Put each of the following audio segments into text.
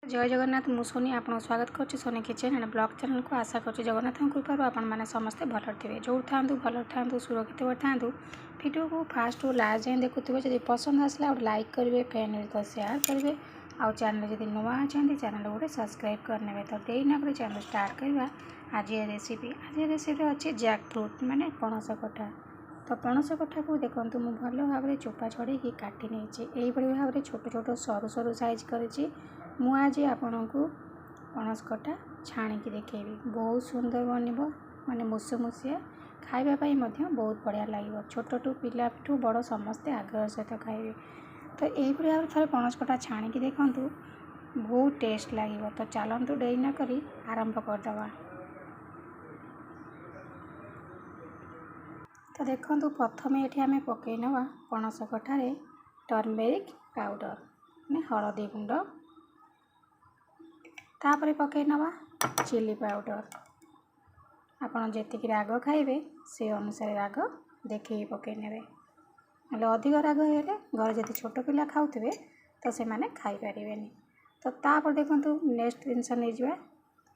जय जगन्नाथ मु सोनी आपको स्वागत करुच्ची Soni kitchen and blog channel को आशा करुच्ची जगन्नाथ कृपार आपने समस्ते भल थे जो था भल था सुरक्षित था वीडियो को फास्ट टू लास्ट जाए देखुए जब पसंद आसला गोटे लाइक करेंगे फ्रेंड तो शेयर करेंगे आउ चैनल जब नुआ अच्छा चैनल गोटे सब्सक्राइब करने तो देना कर चैनल स्टार्ट करवा आज रेसिपी अच्छी जैक फ्रूट माने पणस कठा। तो पणस कठा को देखो मुझे भल भाव चोपा छड़े काटी नहीं भाव में छोट छोट सरू सरू साइज करी मु आज आपण को पणस कठा छाणिकी देखेबी बहुत सुंदर बनब माने मुसमुसिया खावाई बहुत बढ़िया लगे छोटू पिलाठू बड़ समस्ते आग्रह सहित खाइबे। तो यही भाव थे पणस कठा छाणिकी देखूँ बहुत टेस्ट लगे। तो चलतु डेरी न करी आरंभ करदे। तो देखो प्रथम ये आम पकई नवा पणस कठारे टर्मेरिक पाउडर ने हलदी गुंड तापर पकई नवा चिली पाउडर आपन जेतिक राग खाइबे से अनुसार राग देखिए पकई नेबे ना अधिक राग हेले घर जब छोट पिला खाऊे तो से माने खाई पारिबेनी। तो तापर देखंतु नेक्स्ट जिनस नहीं जावा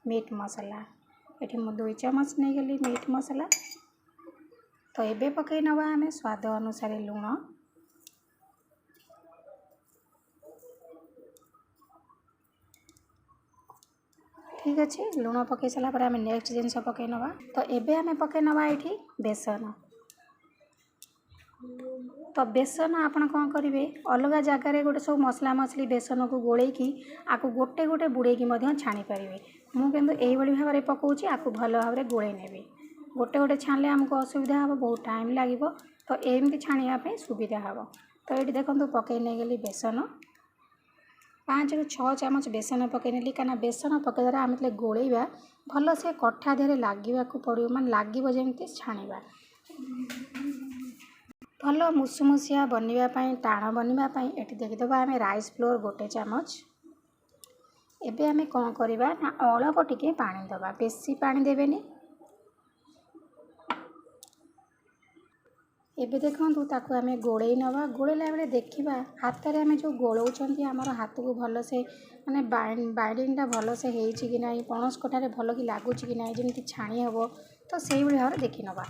मीट मसला ये मु 2 चम्मच नहीं गली मीट मसला। तो ये पकई नवा आमे स्वाद अनुसार लुण ठीक अच्छे लुण पकई सारा आम नेक्स्ट जिनस पकई नवा। तो एबे आमे पकई नवा ये बेसन। तो बेसन आपन कौन करेंगे अलग जगार गोटे सब मसला मसली बेसन को गोलेकी आपको गोटे गोटे बुड़ेकी छाणी पारे मुझे यही भाव में पकाऊँगी आपको भल भाव में गोले नेबी गोटे गोटे छाणले आमको असुविधा हम बहुत टाइम लगे। तो एमती छाणियापी सुविधा हम। तो ये देखो पकई नहीं गली बेसन 5 ରୁ 6 ଚାମଚ बेसन पकई नेली कहीं बेसन पकई द्वारा आम गोलेबा भल से कठा देहरे लगे पड़ो माने लगे जमी छाणीबा भल मुसमुसिया बनवाई टाण बनवाई। ये देखीदबा आम राइस फ्लोर 1 चामच। एबे आमे कौन करवा ना अल्प टिके पानी दबा बेसी पानी देवेनी। एबे देखो ताकू आमे गोड़े नवा गोड़ेला बेले देखा हाथ में आमे जो गोलाउछंती हमर हाथ को भल से माने बाइंडिंगटा भल से होईची कि नहीं पणस कठारे भल कि लगुच कि नहीं जमी छाणी हे तो से भाव में देखी नवा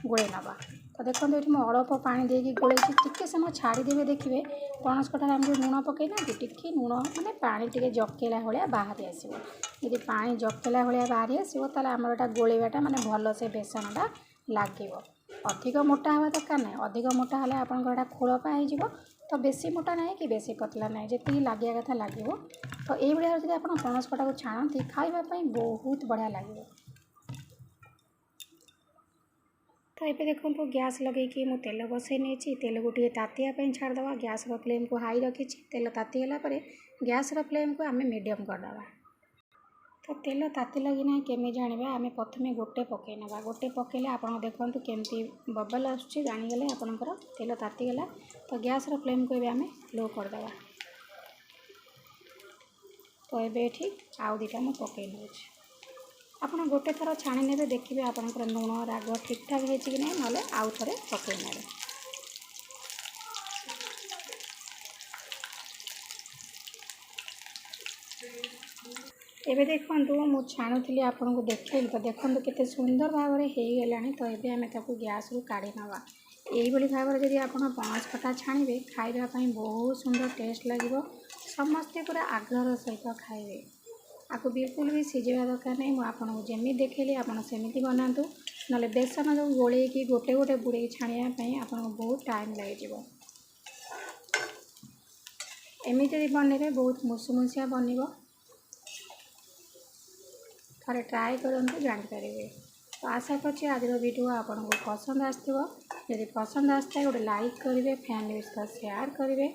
गोड़े नवा। तो देखो ये मुझे अल्प पानी देकी गोले टिके समय छाड़देवे देखिए पणस कठार आम जो लुण पकईना टिके लुण माने पानी टिके जकेला भाया बाहरी आसो यदि पानी जकेला भाया बाहरी आसो ताले आमर एटा गोलेबाटा माने भल से बेसनटा लगे। अधिक मोटा हवा दरकार ना अधिक मोटा हेल्ले आपंकर खोलपा हो तो बेसी मोटा ना कि बेसी पतला ना जी लगे कथा लगे। तो ये भाव जब आप पणस कटा को छाणती खावाई बहुत बढ़िया लगे। तो ये देखो गैस लगे कि मुझे तेल बसई नहीं तेल को तातियापाई छाड़दे गैस फ्लेम को हाई रखी तेल तातीगला गैस फ्लेम को आम मीडियम करदे। तो तेल तातिला कि ना केमी जाना आम प्रथम गोटे पकई ना गोटे पकईले आप देखो केमती बबल आसूँ जानीगले आपंकर तेल तातीगला। तो गैस फ्लेम को आम लो करदे। तो ये आउ 2टा मुझे पकई नौ आप गोटे थर छाणी ने देखिए आपंकर लुण राग ठीक ठाक हो कि नहीं ना आउ थे पकई ने। एबे देखो मु छाणुली आपन को देखेली तो देखो केते सुंदर भाव में हो गलानी। तो ये आम गैस रू काढ़ी नवा यही भाव में जब आप पणस कठा छाणीबे खाइबापी बहुत सुंदर टेस्ट लगे समस्ते पूरा आग्रह सहित खाइबे आपको बिल्कुल भी सीझेबा दरकार नहीं। मुझे आपको जमी देखली आप सेमती बनातु ना बेसन जो गोलेकी गोटे गोटे बुड़े छाणियापी आपको बहुत टाइम लगे एमती बनइबे बहुत मुसमुसिया बनब थे ट्राए करूँ जापर। तो आशा करछि आज वीडियो आपको पसंद आसो यदि पसंद आसता गोटे लाइक करेंगे फैमिली सहित शेयर करेंगे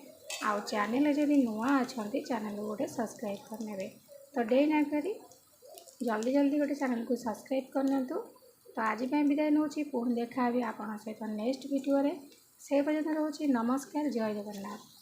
आउ चैनल जब नुआ अच्छा चैनल गोटे सब्सक्राइब करने। तो डे ना करी जल्दी जल्दी गोटे चैनल को सब्सक्राइब करनी। तो आज विदाय नौ पुणी देखा आप सहित नेक्स्ट वीडियो से पर्यटन रोचे नमस्कार जय जगन्नाथ।